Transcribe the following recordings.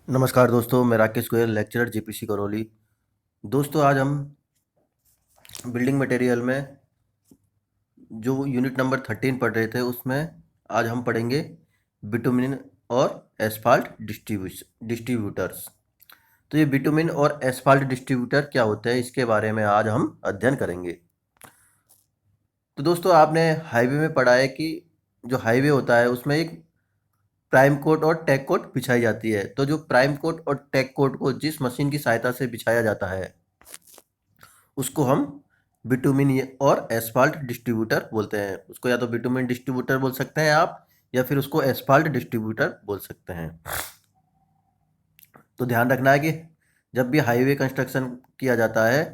नमस्कार दोस्तों, मैं राकेश गोयल, लेक्चरर जीपीसी करौली। दोस्तों, आज हम बिल्डिंग मटेरियल में जो यूनिट नंबर 13 पढ़ रहे थे उसमें आज हम पढ़ेंगे बिटुमिन और एस्फाल्ट डिस्ट्रीब्यूटर्स। तो ये बिटुमिन और एस्फाल्ट डिस्ट्रीब्यूटर क्या होते हैं, इसके बारे में आज हम अध्ययन करेंगे। तो दोस्तों, आपने हाईवे में पढ़ा है कि जो हाईवे होता है उसमें एक प्राइम कोट और टैग कोट बिछाई जाती है। तो जो प्राइम कोट और टैग कोट को जिस मशीन की सहायता से बिछाया जाता है उसको हम बिटुमिन और एस्फाल्ट डिस्ट्रीब्यूटर बोलते हैं। उसको या तो बिटुमिन डिस्ट्रीब्यूटर बोल सकते हैं आप, या फिर उसको एस्फाल्ट डिस्ट्रीब्यूटर बोल सकते हैं। तो ध्यान रखना है कि जब भी हाईवे कंस्ट्रक्शन किया जाता है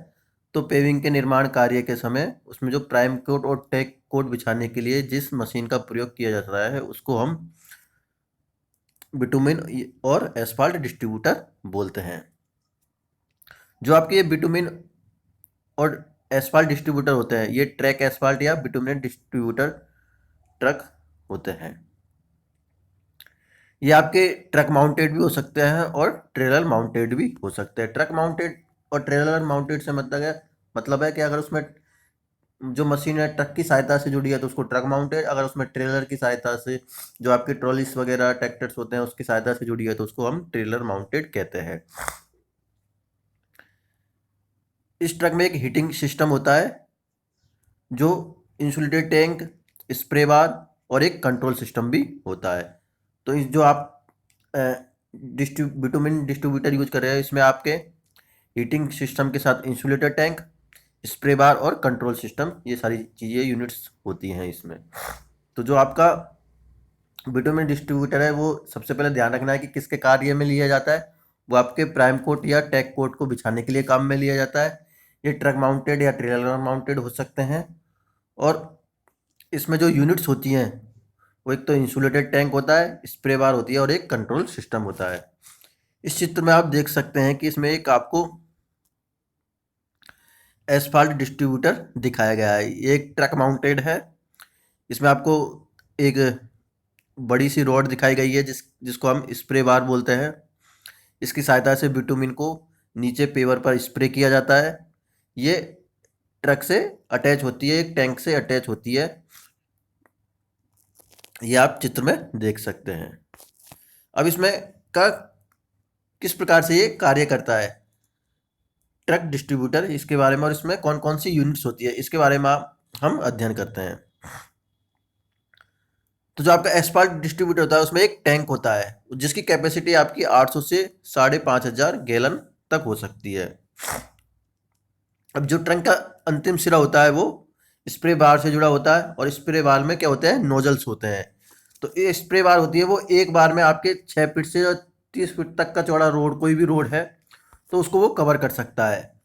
तो पेविंग के निर्माण कार्य के समय उसमें जो प्राइम कोट और टैग कोट बिछाने के लिए जिस मशीन का प्रयोग किया जाता है उसको हम बिटुमिन और एस्फाल्ट डिस्ट्रीब्यूटर बोलते हैं। जो आपके ये बिटुमिन और एस्फाल्ट डिस्ट्रीब्यूटर होते हैं, ये ट्रैक एस्फाल्ट या बिटुमिन डिस्ट्रीब्यूटर ट्रक होते हैं। ये आपके ट्रक माउंटेड भी हो सकते हैं और ट्रेलर माउंटेड भी हो सकते हैं। ट्रक माउंटेड और ट्रेलर माउंटेड से मतलब है कि अगर उसमें जो मशीन है ट्रक की सहायता से जुड़ी है तो उसको ट्रक माउंटेड, अगर उसमें ट्रेलर की सहायता से जो आपके ट्रॉलीज वगैरह ट्रैक्टर्स होते हैं उसकी सहायता से जुड़ी है तो उसको हम ट्रेलर माउंटेड कहते हैं। इस ट्रक में एक हीटिंग सिस्टम होता है जो इंसुलेटेड टैंक, स्प्रे बार और एक कंट्रोल सिस्टम भी होता है। तो इस जो आप बिटुमिन डिस्ट्रीब्यूटर यूज कर रहे हैं इसमें आपके हीटिंग सिस्टम के साथ इंसुलेटेड टैंक, स्प्रे बार और कंट्रोल सिस्टम, ये सारी चीज़ें यूनिट्स होती हैं इसमें। तो जो आपका बिटुमिन डिस्ट्रीब्यूटर है वो सबसे पहले ध्यान रखना है कि किसके कार्य में लिया जाता है। वो आपके प्राइम कोट या टैग कोट को बिछाने के लिए काम में लिया जाता है। ये ट्रक माउंटेड या ट्रेलर माउंटेड हो सकते हैं। और इसमें जो यूनिट्स होती हैं वो एक तो इंसुलेटेड टैंक होता है, स्प्रे बार होती है और एक कंट्रोल सिस्टम होता है। इस चित्र में आप देख सकते हैं कि इसमें एक आपको एस्फाल्ट डिस्ट्रीब्यूटर दिखाया गया है। ये एक ट्रक माउंटेड है। इसमें आपको एक बड़ी सी रॉड दिखाई गई है जिसको हम स्प्रे बार बोलते हैं। इसकी सहायता से बिटुमिन को नीचे पेवर पर स्प्रे किया जाता है। ये ट्रक से अटैच होती है, एक टैंक से अटैच होती है। ये आप चित्र में देख सकते हैं। अब इसमें का किस प्रकार से ये कार्य करता है ट्रक डिस्ट्रीब्यूटर, इसके बारे में और इसमें कौन कौन सी यूनिट्स होती है इसके बारे में हम अध्ययन करते हैं। तो जो आपका एस्फाल्ट डिस्ट्रीब्यूटर होता है उसमें एक टैंक होता है जिसकी कैपेसिटी आपकी 800 से 5,500 गैलन तक हो सकती है। अब जो टैंक का अंतिम सिरा होता है वो स्प्रे बार से जुड़ा होता है और स्प्रे बार में क्या होते हैं, नोजल्स होते हैं। तो ये स्प्रे बार होती है वो एक बार में आपके 6 फीट से 30 फीट तक का चौड़ा रोड, कोई भी रोड है तो उसको वो कवर कर सकता है।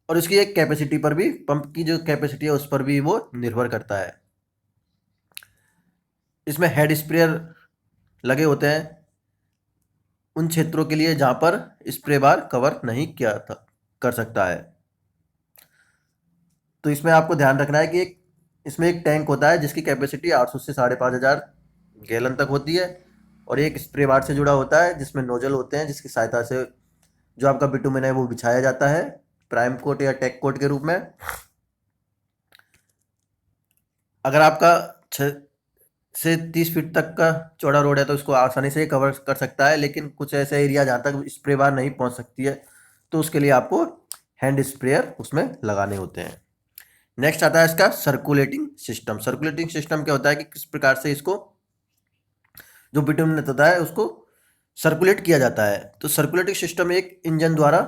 और इसकी एक कैपेसिटी पर भी, पंप की जो कैपेसिटी है उस पर भी वो निर्भर करता है। इसमें हेड स्प्रेयर लगे होते हैं उन क्षेत्रों के लिए जहां पर स्प्रे बार कवर नहीं किया था कर सकता है। तो इसमें आपको ध्यान रखना है कि इसमें एक टैंक होता है जिसकी कैपेसिटी 800 से 5,500 गैलन तक होती है और एक स्प्रे बार से जुड़ा होता है जिसमें नोजल होते हैं जिसकी सहायता से जो आपका बिटुमिन है वो बिछाया जाता है प्राइम कोट या टैग कोट के रूप में। अगर आपका 6 से 30 फीट तक का चौड़ा रोड है तो इसको आसानी से कवर कर सकता है, लेकिन कुछ ऐसे एरिया जहाँ तक स्प्रे बार नहीं पहुँच सकती है तो उसके लिए आपको हैंड स्प्रेयर उसमें लगाने होते हैं। नेक्स्ट आता है इसका सर्कुलेटिंग सिस्टम। सर्कुलेटिंग सिस्टम क्या होता है कि किस प्रकार से इसको जो बिटुमिन होता है उसको सर्कुलेट किया जाता है। तो सर्कुलेटिंग सिस्टम एक इंजन द्वारा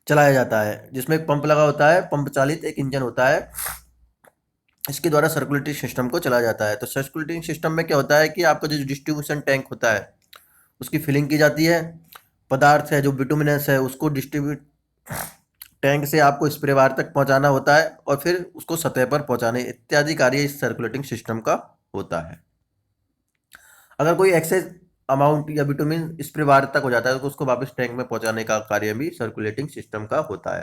चलाया जाता है जिसमें एक पंप लगा होता है, पंप चालित एक इंजन होता है, इसके द्वारा सर्कुलेटिंग सिस्टम को चलाया जाता है। तो सर्कुलेटिंग सिस्टम में क्या होता है कि आपका जो डिस्ट्रीब्यूशन टैंक होता है उसकी फिलिंग की जाती है, पदार्थ है जो बिटुमिनस है उसको डिस्ट्रीब्यूट टैंक से आपको स्प्रे बार तक पहुंचाना होता है और फिर उसको सतह पर पहुंचाने इत्यादि कार्य इस सर्कुलेटिंग सिस्टम का होता है। अगर कोई एक्सेस अमाउंट या बिटुमिन स्प्रे बार तक हो जाता है तो उसको वापस टैंक में पहुंचाने का कार्य भी सर्कुलेटिंग सिस्टम का होता है।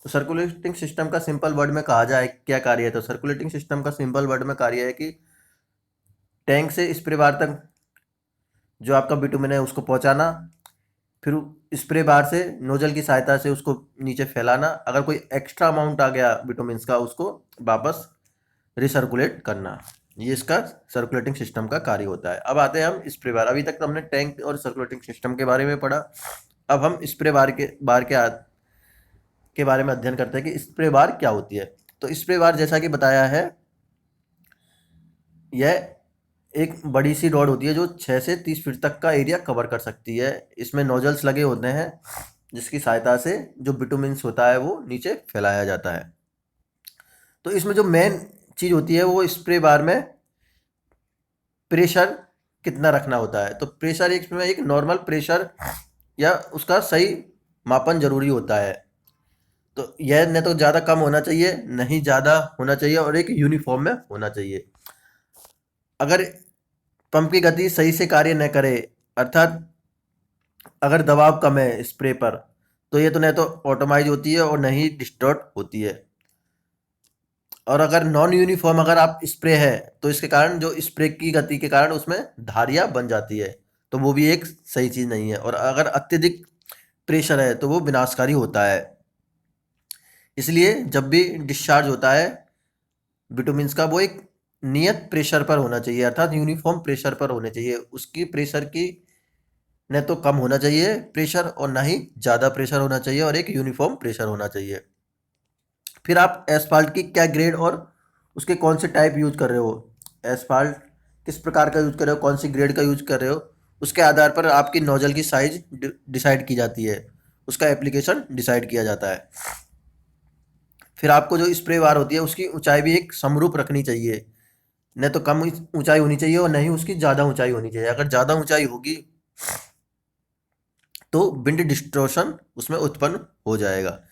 तो सर्कुलेटिंग सिस्टम का सिंपल वर्ड में कहा जाए क्या कार्य है, तो सर्कुलेटिंग सिस्टम का सिंपल वर्ड में कार्य है कि टैंक से स्प्रे बार तक जो आपका बिटुमिन है उसको पहुंचाना, फिर स्प्रे बार से नोजल की सहायता से उसको नीचे फैलाना, अगर कोई एक्स्ट्रा अमाउंट आ गया विटामिन्स का उसको वापस रिसर्कुलेट करना। ये इसका सर्कुलेटिंग सिस्टम का कार्य होता है। अब आते हैं हम स्प्रे बार। अभी तक तो हमने टैंक और सर्कुलेटिंग सिस्टम के बारे में पढ़ा। अब हम स्प्रे बार के बारे में अध्ययन करते हैं कि स्प्रे बार क्या होती है। तो स्प्रे बार जैसा कि बताया है, यह एक बड़ी सी रॉड होती है जो 6 से 30 फीट तक का एरिया कवर कर सकती है। इसमें नोजल्स लगे होते हैं जिसकी सहायता से जो विटामिन्स होता है वो नीचे फैलाया जाता है। तो इसमें जो मेन चीज़ होती है वो स्प्रे बार में प्रेशर कितना रखना होता है। तो प्रेशर इसमें एक नॉर्मल प्रेशर या उसका सही मापन जरूरी होता है। तो यह न तो ज़्यादा कम होना चाहिए, नहीं ज़्यादा होना चाहिए, और एक यूनिफॉर्म में होना चाहिए। अगर पंप की गति सही से कार्य न करे, अर्थात अगर दबाव कम है स्प्रे पर, तो ये तो न तो ऑटोमाइज होती है और न ही डिस्टॉर्ट होती है। और अगर नॉन यूनिफॉर्म अगर आप स्प्रे है तो इसके कारण जो स्प्रे की गति के कारण उसमें धारियाँ बन जाती है, तो वो भी एक सही चीज़ नहीं है। और अगर अत्यधिक प्रेशर है तो वो विनाशकारी होता है। इसलिए जब भी डिस्चार्ज होता है विटामिन्स का, वो एक नियत प्रेशर पर होना चाहिए, अर्थात यूनिफॉर्म प्रेशर पर होने चाहिए। उसकी प्रेशर की न तो कम होना चाहिए प्रेशर और ना ही ज़्यादा प्रेशर होना चाहिए, और एक यूनिफॉर्म प्रेशर होना चाहिए। फिर आप एसफाल्ट की क्या ग्रेड और उसके कौन से टाइप यूज कर रहे हो, एसफाल्ट किस प्रकार का यूज कर रहे हो, कौन सी ग्रेड का यूज कर रहे हो, उसके आधार पर आपकी नोजल की साइज डिसाइड की जाती है, उसका एप्लीकेशन डिसाइड किया जाता है। फिर आपको जो स्प्रे बार होती है उसकी ऊंचाई भी एक समरूप रखनी चाहिए, न तो कम ऊंचाई होनी चाहिए और न ही उसकी ज़्यादा ऊंचाई होनी चाहिए। अगर ज़्यादा ऊंचाई होगी तो विंड डिस्टॉर्शन उसमें उत्पन्न हो जाएगा।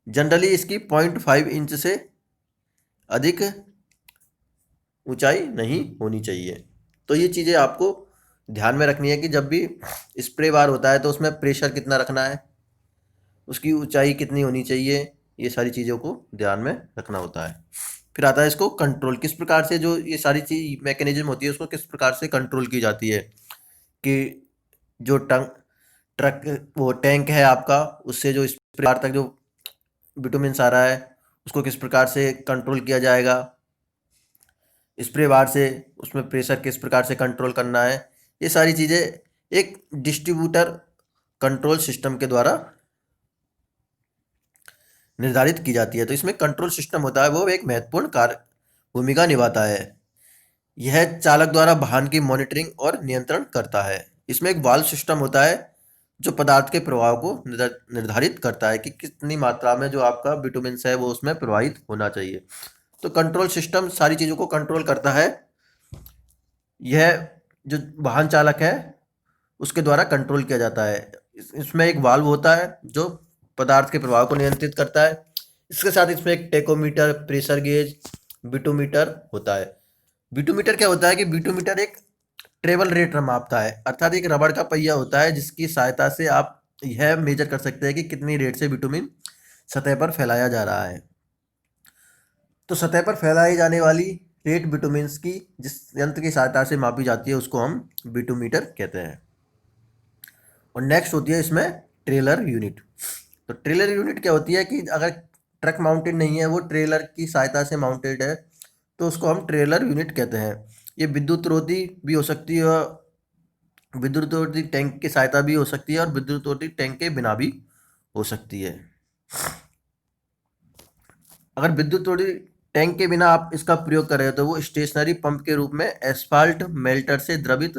जनरली इसकी 0.5 इंच से अधिक ऊंचाई नहीं होनी चाहिए। तो ये चीज़ें आपको ध्यान में रखनी है कि जब भी स्प्रे बार होता है तो उसमें प्रेशर कितना रखना है, उसकी ऊंचाई कितनी होनी चाहिए, ये सारी चीज़ों को ध्यान में रखना होता है। फिर आता है इसको कंट्रोल, किस प्रकार से जो ये सारी चीज मैकेनिज्म होती है उसको किस प्रकार से कंट्रोल की जाती है, कि जो ट्रक वो टैंक है आपका, उससे जो स्प्रे बार तक जो विटामिन आ रहा है उसको किस प्रकार से कंट्रोल किया जाएगा, स्प्रे बार से उसमें प्रेशर किस प्रकार से कंट्रोल करना है। ये सारी चीज़ें एक डिस्ट्रीब्यूटर कंट्रोल सिस्टम के द्वारा निर्धारित की जाती है। तो इसमें कंट्रोल सिस्टम होता है वो एक महत्वपूर्ण कार्य भूमिका निभाता है। यह चालक द्वारा वाहन की मॉनिटरिंग और नियंत्रण करता है। इसमें एक वाल्व सिस्टम होता है जो पदार्थ के प्रवाह को निर्धारित करता है कि कितनी मात्रा में जो आपका विटामिन है वो उसमें प्रवाहित होना चाहिए। तो कंट्रोल सिस्टम सारी चीज़ों को कंट्रोल करता है। यह जो वाहन चालक है उसके द्वारा कंट्रोल किया जाता है। इसमें एक वाल्व होता है जो पदार्थ के प्रवाह को नियंत्रित करता है। इसके साथ इसमें एक टेकोमीटर, प्रेशर गेज, बिटोमीटर होता है। बिटोमीटर क्या होता है कि बिटोमीटर एक ट्रेवल रेट मापता है, अर्थात एक रबड़ का पहिया होता है जिसकी सहायता से आप यह मेजर कर सकते हैं कि कितनी रेट से बिटुमिन सतह पर फैलाया जा रहा है। तो सतह पर फैलाई जाने वाली रेट बिटुमिन्स की जिस यंत्र की सहायता से मापी जाती है उसको हम बिटोमीटर कहते हैं। और नेक्स्ट होती है इसमें ट्रेलर यूनिट। तो ट्रेलर यूनिट क्या होती है कि अगर ट्रक माउंटेड नहीं है, वो ट्रेलर की सहायता से माउंटेड है, तो उसको हम ट्रेलर यूनिट कहते हैं। ये विद्युत रोधी भी हो सकती है, विद्युत रोधी टैंक की सहायता भी हो सकती है, और विद्युत रोधी टैंक के बिना भी हो सकती है। अगर विद्युत रोधी टैंक के बिना आप इसका प्रयोग कर रहे हो तो वो स्टेशनरी पंप के रूप में एस्फाल्ट मेल्टर से द्रवित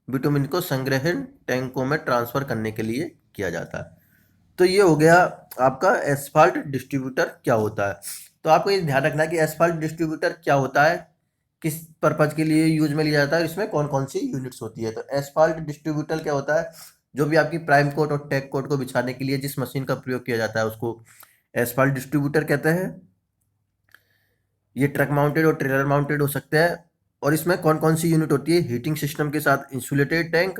बिटुमिन को संग्रहण टैंकों में ट्रांसफर करने के लिए किया जाता है। तो ये हो गया आपका एस्फाल्ट डिस्ट्रीब्यूटर क्या होता है। तो आपको ये ध्यान रखना है कि एस्फाल्ट डिस्ट्रीब्यूटर क्या होता है, किस पर्पज के लिए यूज में लिया जाता है, इसमें कौन कौन सी यूनिट्स होती है। तो एस्फाल्ट डिस्ट्रीब्यूटर क्या होता है, जो भी आपकी प्राइम कोट और टेक कोट को बिछाने के लिए जिस मशीन का प्रयोग किया जाता है उसको एस्फाल्ट डिस्ट्रीब्यूटर कहते हैं। ये ट्रक माउंटेड और ट्रेलर माउंटेड हो सकते हैं। और इसमें कौन कौन सी यूनिट होती है, हीटिंग सिस्टम के साथ इंसुलेटेड टैंक,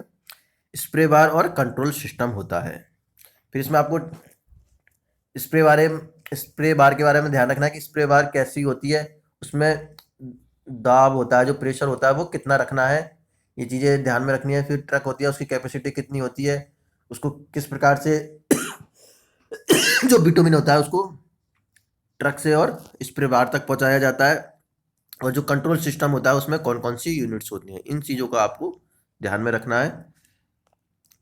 स्प्रे बार और कंट्रोल सिस्टम होता है। फिर इसमें आपको स्प्रे बार के बारे में ध्यान रखना है कि स्प्रे बार कैसी होती है, उसमें दाब होता है, जो प्रेशर होता है वो कितना रखना है, ये चीज़ें ध्यान में रखनी है। फिर ट्रक होती है, उसकी कैपेसिटी कितनी होती है, उसको किस प्रकार से जो बिटुमिन होता है उसको ट्रक से और स्प्रे बार तक पहुंचाया जाता है, और जो कंट्रोल सिस्टम होता है उसमें कौन कौन सी यूनिट्स होती हैं, इन चीज़ों को आपको ध्यान में रखना है।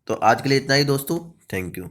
तो आज के लिए इतना ही दोस्तों, थैंक यू।